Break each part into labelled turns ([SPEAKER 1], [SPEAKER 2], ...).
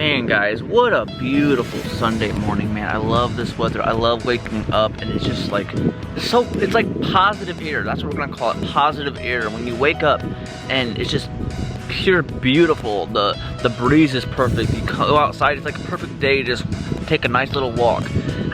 [SPEAKER 1] Man, guys, what a beautiful Sunday morning, man. I love this weather. I love waking up, and it's just like, it's like positive air. That's what we're gonna call it, positive air. When you wake up and it's just pure beautiful. The breeze is perfect. You go outside, it's like a perfect day. Just take a nice little walk.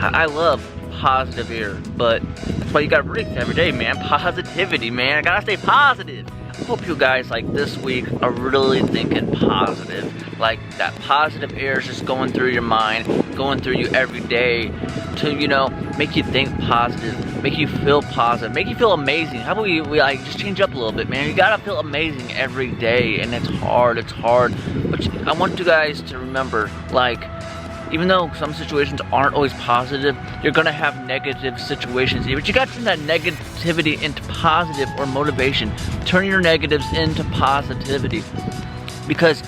[SPEAKER 1] I love positive air, but that's why you gotta breathe every day, man. Positivity, man. I gotta stay positive. I hope you guys, like, this week are really thinking positive. Like, that positive air is just going through your mind, going through you every day to, you know, make you think positive, make you feel positive, make you feel amazing. How about we like, just change up a little bit, man? You gotta feel amazing every day, and it's hard, but I want you guys to remember, like, even though some situations aren't always positive, you're gonna have negative situations. But you gotta turn that negativity into positive or motivation. Turn your negatives into positivity. Because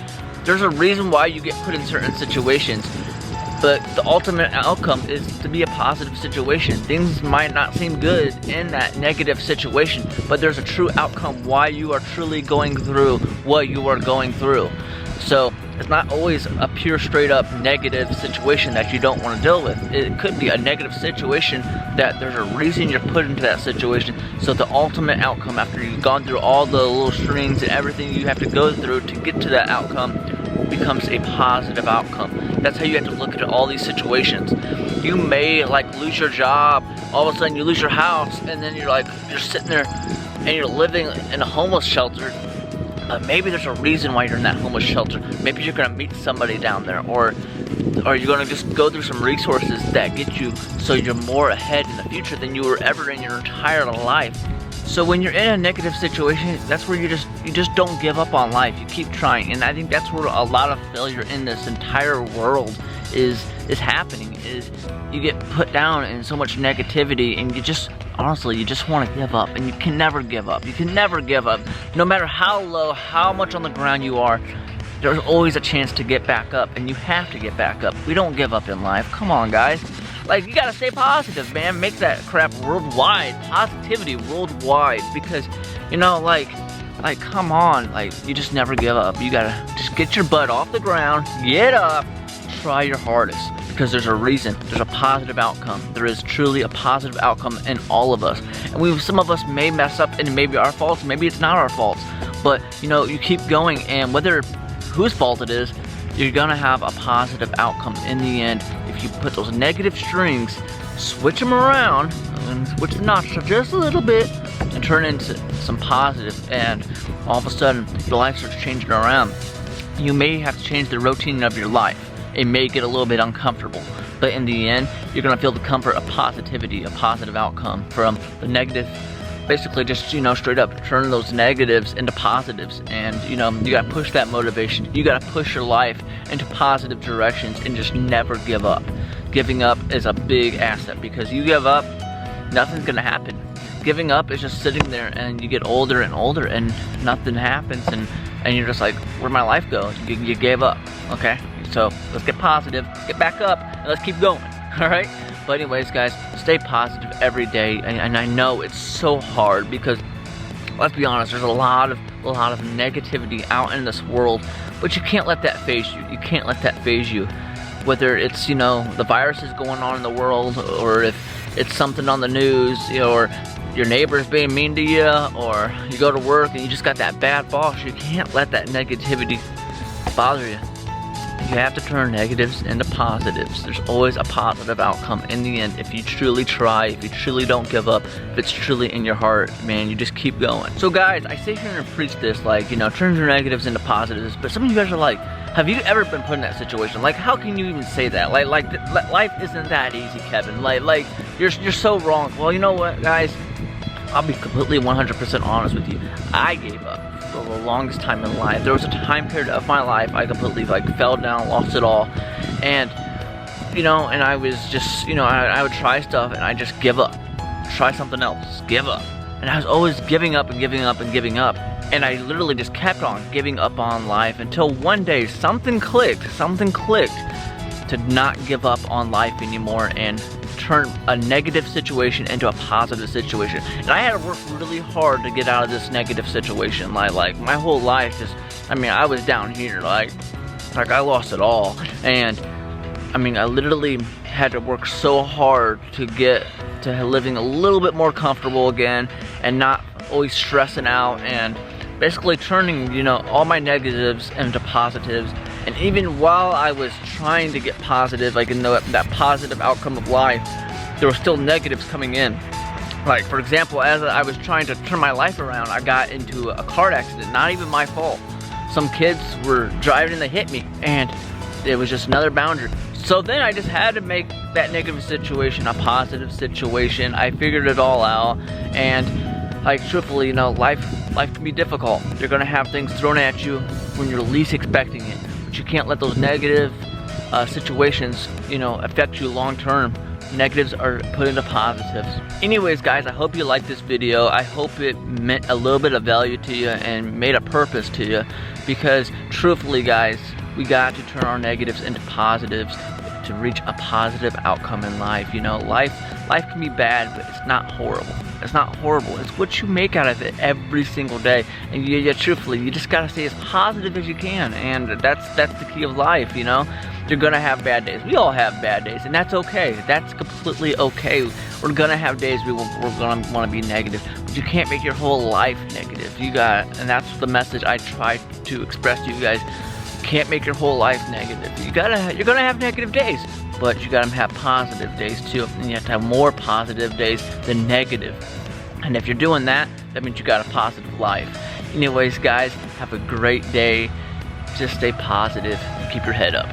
[SPEAKER 1] there's a reason why you get put in certain situations, but the ultimate outcome is to be a positive situation. Things might not seem good in that negative situation, but there's a true outcome why you are truly going through what you are going through. So it's not always a pure straight up negative situation that you don't want to deal with. It could be a negative situation that there's a reason you're put into that situation. So the ultimate outcome, after you've gone through all the little strings and everything you have to go through to get to that outcome, becomes a positive outcome. That's how you have to look at all these situations. You may like lose your job, all of a sudden you lose your house, and then you're sitting there and you're living in a homeless shelter. Maybe there's a reason why you're in that homeless shelter. Maybe you're gonna meet somebody down there, or you're gonna just go through some resources that get you so you're more ahead in the future than you were ever in your entire life. So when you're in a negative situation, that's where you just don't give up on life. You keep trying, and I think that's where a lot of failure in this entire world is happening. Is you get put down in so much negativity, and you just honestly want to give up, and you can never give up. You can never give up. No matter how low, how much on the ground you are, there's always a chance to get back up, and you have to get back up. We don't give up in life. Come on, guys. Like, you gotta stay positive, man. Make that crap worldwide. Positivity worldwide. Because, you know, like, come on. Like, you just never give up. You gotta just get your butt off the ground, get up, try your hardest. Because there's a reason, there's a positive outcome. There is truly a positive outcome in all of us. And some of us may mess up, and it may be our faults, maybe it's not our faults. But, you know, you keep going, and whether whose fault it is, you're gonna have a positive outcome in the end. If you put those negative strings, switch them around, and switch the nostril just a little bit, and turn into some positive, and all of a sudden, your life starts changing around. You may have to change the routine of your life. It may get a little bit uncomfortable, but in the end, you're gonna feel the comfort of positivity, a positive outcome from the negative. Basically, just, you know, straight up turn those negatives into positives, and, you know, you gotta push that motivation. You gotta push your life into positive directions and just never give up. Giving up is a big asset, because you give up, nothing's gonna happen. Giving up is just sitting there, and you get older and older, and nothing happens, and you're just like, where'd my life go? You gave up, okay? So let's get positive, get back up, and let's keep going, all right? But anyways, guys, stay positive every day, and I know it's so hard because, let's be honest, there's a lot of negativity out in this world, but you can't let that phase you. You can't let that phase you. Whether it's, you know, the virus is going on in the world, or if it's something on the news, you know, or your neighbor's being mean to you, or you go to work and you just got that bad boss, you can't let that negativity bother you. You have to turn negatives into positives. There's always a positive outcome in the end if you truly try, if you truly don't give up, if it's truly in your heart, man, you just keep going. So guys, I sit here and preach this, like, you know, turn your negatives into positives, but some of you guys are like, have you ever been put in that situation? Like, how can you even say that? Like life isn't that easy, Kevin. Like you're so wrong. Well, you know what, guys? I'll be completely 100% honest with you. I gave up for the longest time in life. There was a time period of my life I completely fell down, lost it all, and, you know, and I was just, you know, I would try stuff and I just give up, try something else, give up, and I was always giving up and giving up and giving up, and I literally just kept on giving up on life until one day something clicked to not give up on life anymore and turn a negative situation into a positive situation. And I had to work really hard to get out of this negative situation. Like my whole life just, I mean, I was down here, like, Like, I lost it all. And I mean, I literally had to work so hard to get to living a little bit more comfortable again, and not always stressing out, and basically turning, you know, all my negatives into positives. And even while I was trying to get positive, like in that positive outcome of life, there were still negatives coming in. Like, for example, as I was trying to turn my life around, I got into a car accident, not even my fault. Some kids were driving and they hit me, and it was just another boundary. So then I just had to make that negative situation a positive situation. I figured it all out, and like, truthfully, you know, life can be difficult. You're gonna have things thrown at you when you're least expecting it, but you can't let those negative situations, you know, affect you long term. Negatives are put into positives. Anyways, guys, I hope you liked this video. I hope it meant a little bit of value to you and made a purpose to you, because truthfully, guys, we got to turn our negatives into positives to reach a positive outcome in life. You know, life can be bad, but it's not horrible. It's not horrible. It's what you make out of it every single day. And yeah, truthfully, you just gotta stay as positive as you can. And that's the key of life, you know? You're gonna have bad days. We all have bad days, and that's okay. That's completely okay. We're gonna have days we're gonna wanna be negative, but you can't make your whole life negative. And that's the message I try to express to you guys. You can't make your whole life negative. You're gonna have negative days, but you gotta have positive days too. And you have to have more positive days than negative. And if you're doing that, that means you got a positive life. Anyways, guys, have a great day. Just stay positive and keep your head up.